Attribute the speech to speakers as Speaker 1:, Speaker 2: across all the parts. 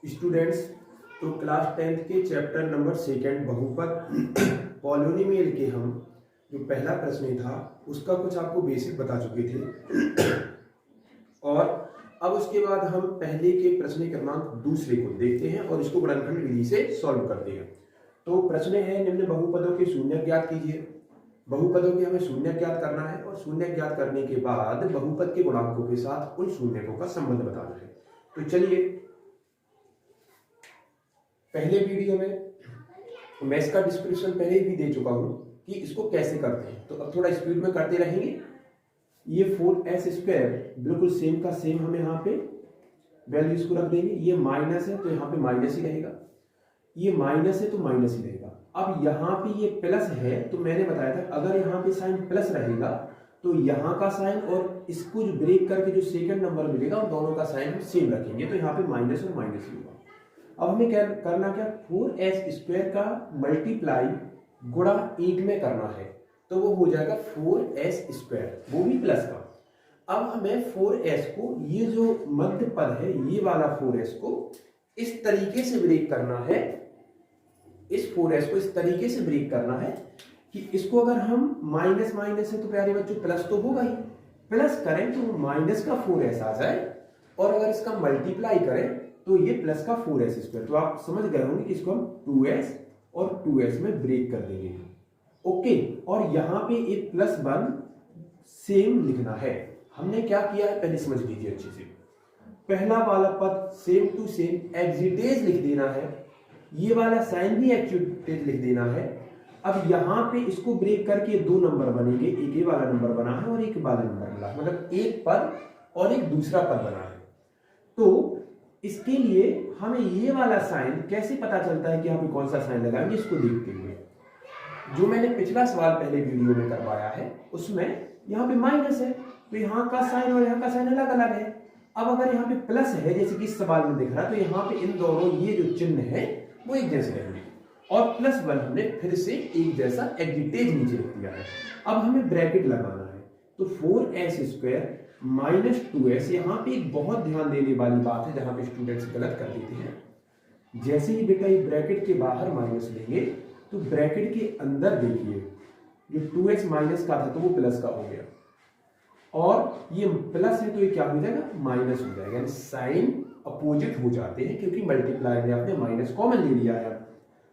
Speaker 1: Students, तो class 10th के chapter number second बहुपद पॉलिनोमियल के हम जो पहला प्रश्न था उसका कुछ आपको बेसिक बता चुके थे और अब उसके बाद हम पहले के प्रश्न क्रमांक दूसरे को देखते हैं और इसको गुणनखंड विधि से सॉल्व करते हैं। तो प्रश्न है, निम्न बहुपदों के शून्य ज्ञात कीजिए। बहुपदों के हमें शून्य ज्ञात करना है और शून्य ज्ञात करने के बाद बहुपद के गुणांकों के साथ उन शून्यकों का संबंध बताना है। तो चलिए, पहले वीडियो में मैं इसका डिस्क्रिप्शन पहले भी दे चुका हूं कि इसको कैसे करते हैं, तो अब थोड़ा स्पीड में करते रहेंगे। ये 4s² बिल्कुल सेम का सेम हमें यहाँ पे वैल्यूज को रख देंगे। ये माइनस है तो यहाँ पे माइनस ही रहेगा, ये माइनस है तो माइनस ही रहेगा। अब यहाँ पे ये प्लस है तो मैंने बताया था अगर यहाँ पे साइन प्लस रहेगा तो यहाँ का साइन और इसको जो ब्रेक करके जो सेकंड नंबर मिलेगा उन दोनों का साइन हम सेम रखेंगे, तो यहाँ पे माइनस और माइनस ही होगा। अब हमें क्या करना, क्या 4s² का मल्टीप्लाई गुणा 1 में करना है, तो वो हो जाएगा 4s², वो भी प्लस का। अब हमें 4s को, ये जो मध्य पद है ये वाला 4s को इस तरीके से ब्रेक करना है, इस 4s को इस तरीके से ब्रेक करना है कि इसको अगर हम माइनस माइनस है तो प्यारे बच्चों प्लस तो होगा ही, प्लस करें तो माइनस का 4s आ जाए और अगर इसका मल्टीप्लाई करें तो ये प्लस का 4s²। तो आप समझ गए होंगे कि इसको हम 2s और 2s में ब्रेक कर देंगे। ओके, और यहाँ पे एक +1 सेम लिखना है। हमने क्या किया है पहले समझ लीजिए अच्छे से। पहला वाला पद सेम टू सेम एग्जिटेज लिख देना है, ये वाला साइन भी एग्जिटेज लिख देना है। अब यहाँ पे इसको ब्रेक करके 2 नंबर बनेंगे, एक ये वाला नंबर बना है और एक वाला नंबर बना है, मतलब एक पद और एक दूसरा पद बना है। तो इसके लिए हमें ये वाला साइन कैसे पता चलता है कि यहाँ पे कौन सा साइन लगाएंगे, इसको देखते हुए जो मैंने पिछला सवाल पहले वीडियो में करवाया है उसमें यहाँ पे माइनस है तो यहाँ का साइन और यहाँ का साइन अलग अलग है। अब अगर यहाँ पे प्लस है जैसे कि इस सवाल में दिख रहा है तो यहाँ पे इन दोनों ये जो चिन्ह है वो एक जैसे रहेंगे और +1 हमने फिर से एक जैसा एग्जिटेज नीचे लिख दिया है। अब हमें ब्रैकेट लगाना है, तो 4s² माइनस 2s। यहाँ पे एक बहुत ध्यान देने वाली बात है जहां पे स्टूडेंट्स गलत कर देते हैं। जैसे ही बेटा ये ब्रैकेट के बाहर माइनस लेंगे तो ब्रैकेट के अंदर देखिए जो 2s माइनस का था तो वो प्लस का हो गया और ये प्लस है तो ये क्या हो जाएगा, माइनस हो जाएगा। यानी साइन अपोजिट हो जाते हैं क्योंकि मल्टीप्लाई में आपने माइनस कॉमन ले लिया है।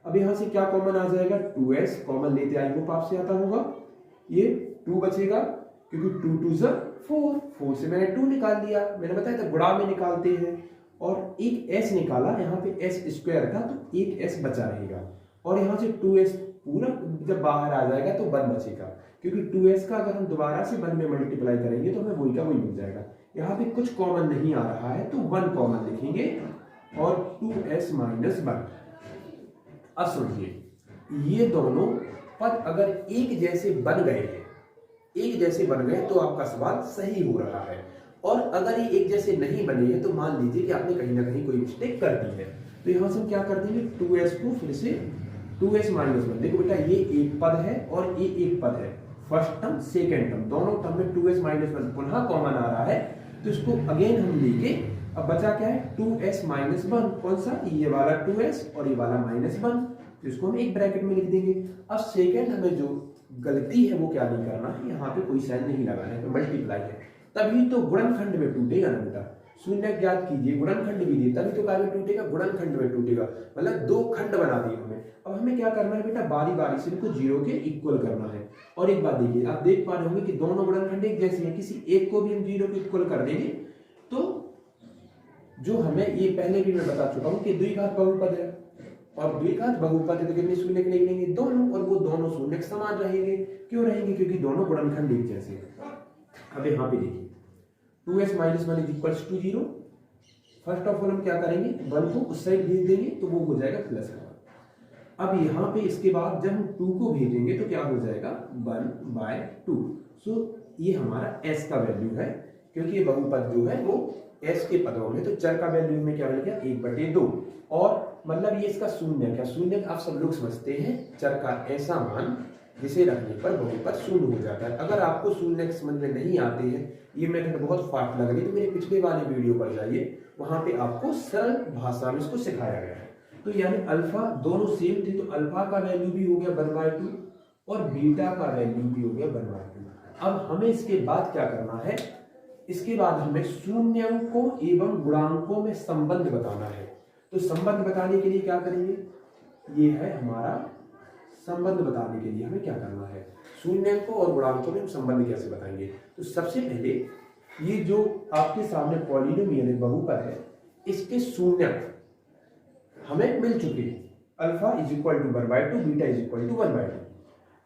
Speaker 1: अब यहाँ से क्या कॉमन आ जाएगा, 2s कॉमन लेते आई होप आपसे आता होगा, ये 2 बचेगा क्योंकि 2 2 ज़ा 4, 4 से मैंने 2 निकाल लिया, मैंने बताया था गुणा में निकालते हैं। और एक s निकाला, यहाँ पे s² था तो एक s बचा रहेगा और यहाँ से 2s पूरा जब बाहर आ जाएगा तो 1 बचेगा क्योंकि 2s का अगर हम दोबारा से 1 में मल्टीप्लाई करेंगे तो हमें वही का वही मिल जाएगा। यहाँ पे कुछ कॉमन नहीं आ रहा है तो 1 कॉमन लिखेंगे और 2s माइनस 1। अब सुनिए, ये दोनों पद अगर एक जैसे बन गए हैं, एक जैसे बन गए तो आपका सवाल सही हो रहा है, और अगर ये एक जैसे नहीं बने हैं तो मान लीजिए कि आपने कहीं ना कहीं कोई मिस्टेक कर दी है। तो यहाँ से हम क्या कर देंगे, 2s को फिर से 2s माइनस 1। देखो बेटा ये एक पद है और ये एक पद है, फर्स्ट टर्म सेकेंड टर्म दोनों टर्म में 2s माइनस 1 पुनः कॉमन आ रहा है तो इसको अगेन हम लेंगे। अब बचा क्या है, 2s माइनस 1, कौन सा, ये वाला 2s और ये वाला -1, तो इसको हम एक ब्रैकेट में लिख देंगे। अब सेकेंड हमें जो गलती है वो क्या नहीं करना है, यहाँ पे कोई साइन नहीं लगाना है, तो मल्टीप्लाई है, तभी तो गुणनखंड में टूटेगा ना बेटा। शून्य ज्ञात कीजिए, गुणनखंड भी दिए तभी तो काय में टूटेगा, गुणनखंड में टूटेगा, मतलब 2 खंड बना दिए हमें। अब हमें क्या करना है बेटा, बारी बारी से इनको 0 के इक्वल करना है। और एक बात देखिए, आप देख पा रहे होंगे कि दोनों गुणनखंड एक जैसे हैं, किसी एक को भी हम 0 के इक्वल कर देंगे तो जो हमें, ये पहले भी मैं बता चुका हूँ कि द्विघात बहुपद है और द्विघात बहुपद है तो कितने शून्य लिख लेंगे, दोनों, और वो दोनों शून्य समान रहेंगे। क्यों रहेंगे, क्योंकि दोनों गुणनखंड एक जैसे हैं। अब यहाँ पे देखिए 2s minus 1 is equals to 0। First of all हम क्या करेंगे, 1 को उस साइड भेज देंगे तो वो हो जाएगा +1। अब यहाँ पे इसके बाद जब हम 2 को भेजेंगे तो क्या हो जाएगा, 1/2। सो ये हमारा s का वैल्यू है, क्योंकि ये बहुपद जो है वो s के पदों में, तो चर का वैल्यू में क्या मिल गया, 1/2। और मतलब ये इसका शून्य, क्या शून्य आप सब लोग समझते हैं, चर का ऐसा मान जिसे रखने पर बहुपद शून्य हो जाता है। अगर आपको शून्य समझ में नहीं आते हैं, ये मेथड बहुत फास्ट लग रही है, तो मेरे पिछले वाले वीडियो पर जाइए, वहां पे आपको सरल भाषा में इसको सिखाया गया है। तो यानी अल्फा दोनों सेम थे, तो अल्फा का वैल्यू भी हो गया 1/2 और बीटा का वैल्यू भी हो गया 1/2। अब हमें इसके बाद क्या करना है, इसके बाद हमें शून्यंकों एवं गुणांकों में संबंध बताना है। तो संबंध बताने के लिए क्या करेंगे, ये है हमारा संबंध बताने के लिए हमें क्या करना है, शून्यंकों और गुणांकों में हम संबंध कैसे बताएंगे। तो सबसे पहले ये जो आपके सामने पॉलिनोमियल है, बहुपद है, इसके शून्यक हमें मिल चुके हैं। Alpha is equal to 1/2, beta is equal to 1/2।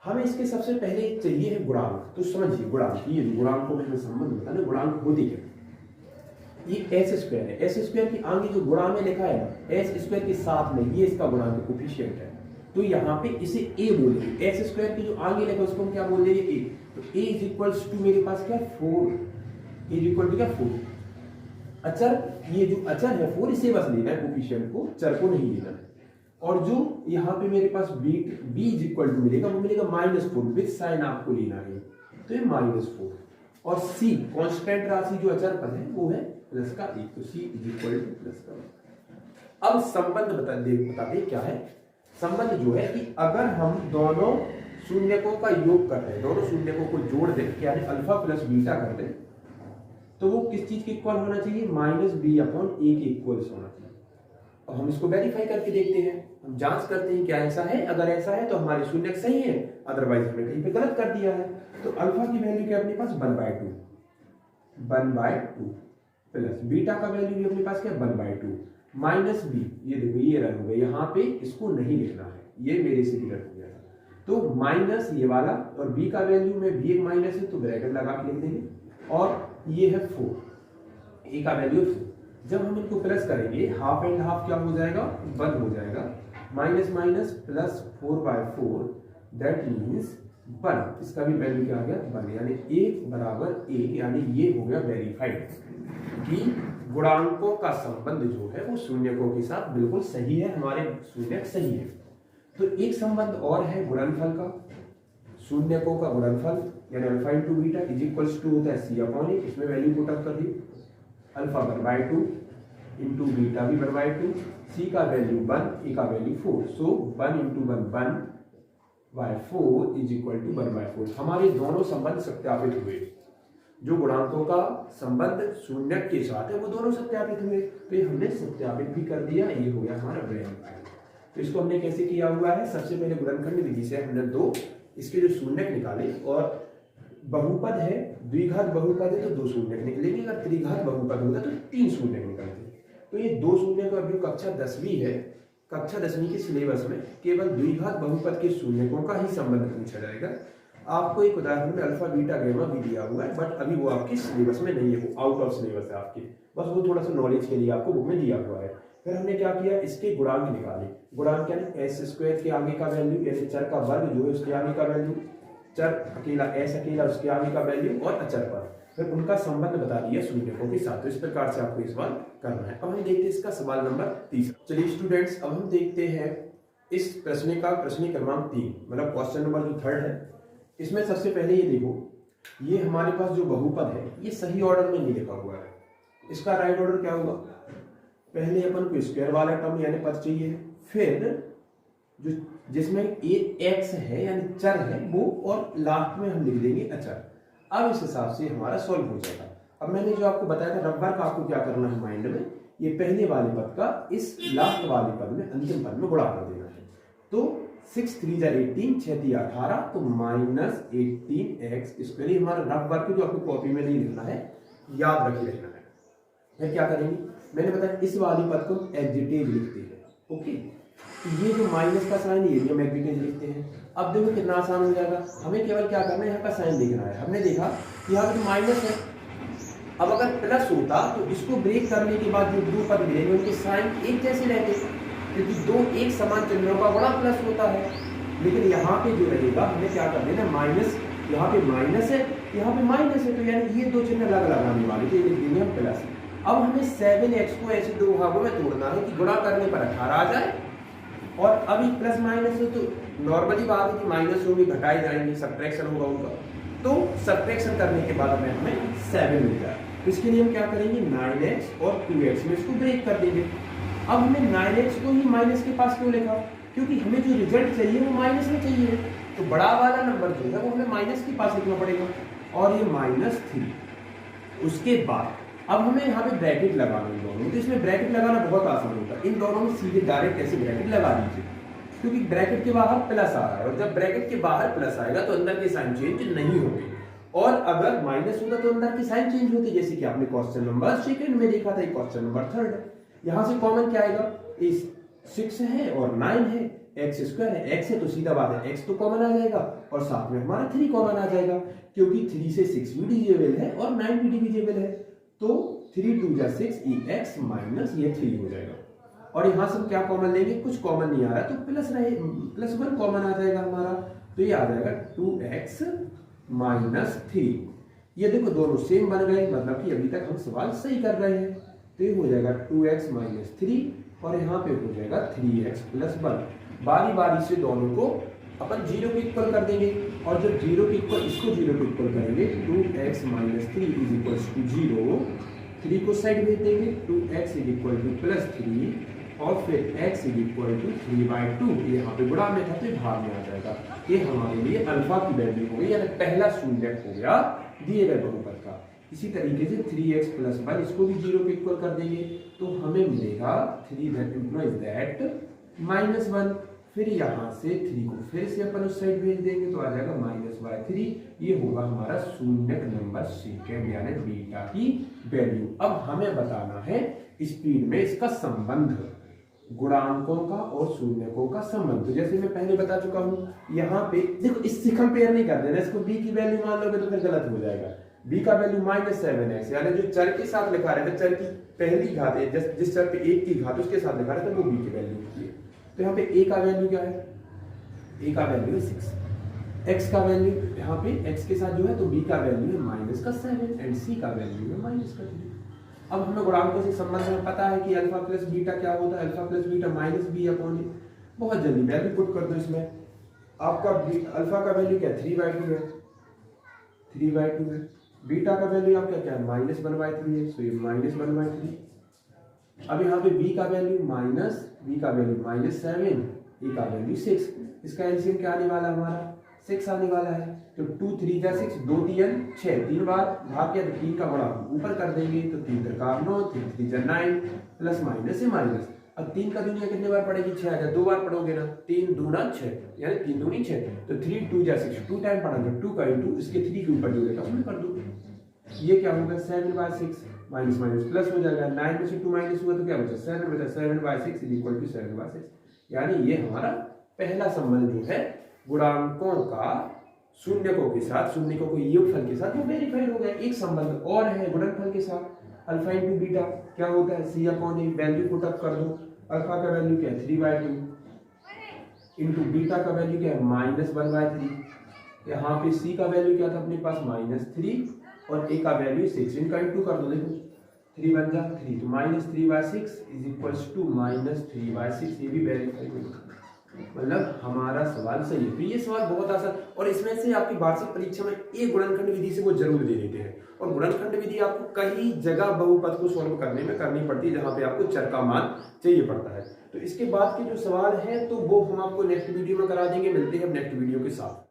Speaker 1: हमें इसके सबसे पहले चाहिए है गुणांक। तो समझिए गुणांक, ये गुणांकों में हमें संबंध बताना, गुणांक होती क्या। ये एस स्क्वायर है, एस स्क्वायर की आगे जो गुणा में लिखा है ना, एस स्क्वायर के साथ में ये इसका गुणांक कोफिशिएंट है, तो यहाँ पे इसे ए बोलेंगे। एस स्क्वायर की जो आगे लिखा है उसको हम क्या बोल देंगे, ए। तो ए इज इक्वल्स टू मेरे पास क्या 4, ए इज इक्वल टू क्या 4। अचर, ये जो अचर है 4, इसे बस लेना है, कोफिशिएंट को, चर को नहीं लेना है। और जो यहाँ पे मेरे पास बी इज इक्वल टू मिलेगा, वो मिलेगा -4, विद साइन आपको लेना है, तो ये -4। और सी कांस्टेंट राशि जो अचर पद है वो है प्लस का 1, तो सी इज इक्वल टू प्लस का 1। अब संबंध बताते क्या है। संबंध जो है कि अगर हम दोनों शून्यकों का योग कर रहे हैं, दोनों शून्यकों को जोड़ दें, यानी अल्फा प्लस बीटा कर दें, तो वो किस चीज के इक्वल होना चाहिए, -b/a के इक्वल्स होना चाहिए। अब हम इसको वेरीफाई करके देखते हैं, हम जांच करते हैं क्या ऐसा है। अगर ऐसा है तो हमारे शून्यक सही है, अदरवाइज हमने कहीं पे गलत कर दिया है। तो अल्फा की वैल्यू क्या अपने पास 1/2 प्लस बीटा का वैल्यू भी अपने पास क्या 1/2 माइनस बी, ये देखो ये रन हो गया, यहाँ पे इसको नहीं लिखना है, ये मेरे से गलत हो गया था। तो माइनस ये वाला, और बी का वैल्यू में भी एक माइनस है तो ब्रैकेट लगा के लिख देंगे, और ये है 4, ए का वैल्यू 4। जब हम इनको प्लस करेंगे, हाफ एंड हाफ क्या हो जाएगा 1 हो जाएगा, minus minus plus 4/4, that means 1। इसका भी वैल्यू क्या आ गया 1, यानी a बराबर a, यानी ये हो गया वेरीफाइड कि गुणांकों का संबंध जो है वो शून्यकों के साथ बिल्कुल सही है, हमारे शून्यक सही है। तो एक संबंध और है गुणनफल का, शून्यकों का गुणनफल, यानी alpha into beta is equals to होता है c/a। इसमें वैल्यू पुट अप कर दी, अल्फा 1/2 इंटू बीटा भी 1/2, c का वैल्यू 1, ए का value 4, so 1 into 1/4 is equal to 1/4। हमारे दोनों संबंध सत्यापित हुए, जो गुणांकों का संबंध शून्यक के साथ है वो दोनों सत्यापित हुए, तो ये हमने सत्यापित भी कर दिया, ये हो गया हमारा वेरीफाइड। तो इसको हमने कैसे किया हुआ है, सबसे पहले गुणनखंड विधि से हमने दो इसके जो शून्यक निकाले, और बहुपद है, द्विघात बहुपद है तो 2 शून्यक निकलेंगे, अगर त्रिघात बहुपद होता तो 3 शून्यक निकलते। तो ये 2 शून्यक का जो कक्षा 10वीं है, कक्षा 10वीं के सिलेबस में केवल द्विघात बहुपद के शून्यकों का ही संबंध पूछा जाएगा। आपको एक उदाहरण में अल्फा बीटा गैमा भी दिया हुआ है, बट अभी वो आपके सिलेबस में नहीं है, वो आउट ऑफ सिलेबस है आपके, बस वो थोड़ा सा नॉलेज के लिए आपको बुक में दिया हुआ है। फिर हमने क्या किया, इसके गुणांक निकाले। गुणांक यानी एस स्क्वायर के आगे का वैल्यू, यानी चर का वर्ग जो है उसके आगे का वैल्यू, चर अकेला एस अकेला उसके आगे का वैल्यू, और अचर पर, फिर उनका संबंध बता दिया शून्यकों के साथ। तो इस प्रकार से आपको इस बार करना है। अब हम देखते हैं इसका सवाल नंबर 30। चलिए स्टूडेंट्स, अब हम देखते हैं इस प्रश्न का प्रश्न क्रमांक 3, मतलब क्वेश्चन नंबर जो 3 है। इसमें सबसे पहले ये देखो, ये हमारे पास जो बहुपद है ये सही ऑर्डर में नहीं लिखा हुआ है। इसका राइट ऑर्डर क्या होगा, पहले अपन को स्क्वायर वाला टर्म यानी पद चाहिए, फिर जो जिसमें ए एक्स है यानी चर है वो, और लास्ट में हम लिख देंगे अचर। अब इस हिसाब से हमारा सॉल्व हो जाएगा। अब मैंने जो आपको बताया था रबर का आपको क्या करना है माइंड में, ये पहले वाले पद का इस लास्ट वाले पद में, अंतिम पद में गुणा कर देना है। तो 6 3 जा 18, 6 3 18, तो -18x स्क्वायर। हमारा रफ वर्क जो आपको कॉपी में नहीं लिखना है, याद रखे रहना है। फिर क्या करेंगे, मैंने बताया इस वाली पद को एडजेटिव लिखते हैं। ओके, ये जो माइनस का साइन ये हम एडजेटिव लिखते हैं। अब देखो कितना आसान हो जाएगा, हमें केवल क्या करना है, यहाँ का साइन देखना है। हमने देखा कि यहाँ पर माइनस है, अब अगर प्लस होता तो इसको ब्रेक करने के बाद जो दो पद मिलेंगे उनके साइन एक जैसे रहते, क्योंकि दो एक समान चिन्हों का बड़ा प्लस होता है। लेकिन यहाँ पे जो रहेगा हमें क्या कर देना, माइनस, यहाँ पे माइनस है, यहाँ पे माइनस है, तो यानी ये दो चिन्ह अलग अलग आने वाले, तो ये लिख देंगे हम प्लस। अब हमें 7x को ऐसे दो भागों में तोड़ना है कि गुणा करने पर 18 आ जाए और अभी प्लस माइनस है तो नॉर्मली बात है कि माइनस होंगे, घटाए जाएंगे, सब्ट्रैक्शन होगा उनका, तो सब्ट्रैक्शन करने के बाद हमें 7 मिल जाए। तो इसके लिए हम क्या करेंगे, 9x और 2x में इसको ब्रेक कर देंगे। अब हमें 9x को ही माइनस के पास क्यों लिखा, क्योंकि हमें जो रिजल्ट चाहिए वो माइनस में चाहिए, तो बड़ा वाला नंबर जो है वो हमें माइनस के पास लिखना पड़ेगा, और ये -3। उसके बाद अब हमें यहाँ पे ब्रैकेट लगाना इन दोनों में, तो इसमें ब्रैकेट लगाना बहुत आसान होता है। इन दोनों में सीधे डायरेक्ट ऐसे ब्रैकेट लगा दीजिए, क्योंकि ब्रैकेट के बाहर प्लस आ रहा है, और जब ब्रैकेट के बाहर प्लस आएगा तो अंदर के साइन चेंज नहीं होंगे, और अगर माइनस होता तो अंदर के साइन चेंज होते, जैसे कि आपने क्वेश्चन नंबर 2 में देखा था, क्वेश्चन नंबर 3 है। यहाँ से कॉमन क्या आएगा, इस 6 है और 9 है, x² है, x है तो सीधा बात है x तो कॉमन आ जाएगा, और साथ में हमारा 3 कॉमन आ जाएगा, क्योंकि 3 से 6 भी डिविजिबल है और 9 भी डिविजिबल है, तो 3 2 जा 6 x माइनस ये 3 हो जाएगा। और यहाँ से हम क्या कॉमन लेंगे, कुछ कॉमन नहीं आ रहा तो +1 कॉमन आ जाएगा हमारा, तो ये आ जाएगा 2x माइनस 3। ये देखो दोनों सेम बन गए, मतलब कि अभी तक हम सवाल सही कर रहे हैं। तो ये हो जाएगा 2x माइनस 3 और यहाँ पे हो जाएगा 3x प्लस 1। बारी बारी से दोनों को अपन 0 के इक्वल कर देंगे, और जब 0 के इक्वल इसको 0 के इक्वल करेंगे 2x minus 3 is equal to 0, 3 को साइड भेज देंगे, 2x is equal two plus 3 और फिर x इज इक्वल टू 3/2। ये यहाँ पे गुणा में था तो भाग में आ जाएगा। ये हमारे लिए अल्फा की वैल्यू हो गई, यानी पहला शून्यक हो गया दिए गए बहुपद का। इसी तरीके से 3x प्लस 1 इसको भी 0 के इक्वल कर देंगे, तो हमें मिलेगा 3 दैट इम्प्लाइज दैट -1। फिर यहाँ से 3 को फिर से अपन उस साइड भेज देंगे तो आ जाएगा -3। ये होगा हमारा शून्यक नंबर सेकंड, यानी बीटा की वैल्यू। अब हमें बताना है स्पीड में इसका संबंध, गुणांकों का और शून्यकों का संबंध। तो जैसे मैं पहले बता चुका हूँ, यहाँ पे देखो इससे कंपेयर नहीं कर देना, इसको b की वैल्यू मान लोगे तो फिर गलत हो जाएगा। b का वैल्यू -7x, यानी जो चर के साथ लिखा रहे थे, चर की पहली घात है, जिस चर पे 1 की घात उसके साथ लिखा रहे थे वो b की वैल्यू होती है। तो यहाँ पे a का वैल्यू क्या है, a का वैल्यू है 6, x का वैल्यू यहाँ पे x के साथ जो है तो b का वैल्यू है -7 एंड c का वैल्यू है -3। अब हमें गुणांकों से संबंध में पता है कि अल्फा प्लस बीटा क्या होता है, अल्फा प्लस बीटा -b/a। बहुत जल्दी वैल्यू पुट कर दो इसमें। आपका अल्फा का वैल्यू क्या है, 3/2 है, 3/2 है। बीटा का वैल्यू आपका क्या है, -1/3 है, सो ये -1/3। अब यहाँ पे b का वैल्यू -7, a का वैल्यू 6। इसका एलसीएम क्या आने वाला है हमारा, 6 आने वाला है। तो 2 3 जा 6, 2 3 6, 3 बार भाग किया तो 3 का बड़ा ऊपर कर देंगे, तो 3 3 9, 3 3 जा 9, प्लस माइनस से माइनस। अब 3 का दुनिया कितने बार पड़ेगी, 6 आ जाए, 2 बार पढ़ोगे ना, 3 दूना 6, यानी 3 दूनी 6, तो 3 2 जा 6, 2 टाइम पढ़ा, 2 का इंटू इसके 3 के ऊपर जो लेगा उसमें कर दो। ये क्या होगा, 7/6 माइनस माइनस प्लस हो जाएगा, 9 में से 2 माइनस हुआ तो क्या बचा, 7 बचा, 7/6 इज इक्वल टू 7/6। यानी ये हमारा पहला संबंध जो है गुणांकों का शून्यकों के साथ, शून्यकों को योगफल के साथ, वो वेरीफाइड हो गया। एक संबंध और है गुणनफल के साथ, अल्फा इंटू बीटा क्या होता है, c/a। वैल्यू पुट अप कर दो, अल्फा का वैल्यू क्या है 3/2 इंटू बीटा का वैल्यू क्या है -1/3। यहाँ पे c का वैल्यू क्या था अपने पास -3 और a का वैल्यू 6, इनका इंटू कर दो, देखो 3 बन जा 3, तो -3/6 इज इक्वल्स टू -3/6। ये भी वेरीफाई हो गया, मतलब हमारा सवाल सही है। तो ये सवाल बहुत आसान, और इसमें से आपकी वार्षिक परीक्षा में एक गुणनखंड विधि से वो जरूर दे देते हैं, और गुणनखंड विधि आपको कई जगह बहुपद को सॉल्व करने में करनी पड़ती है, जहां पे आपको चर का मान चाहिए पड़ता है। तो इसके बाद के जो सवाल है तो वो हम आपको नेक्स्ट वीडियो में करा देंगे। मिलते हैं नेक्स्ट वीडियो के साथ।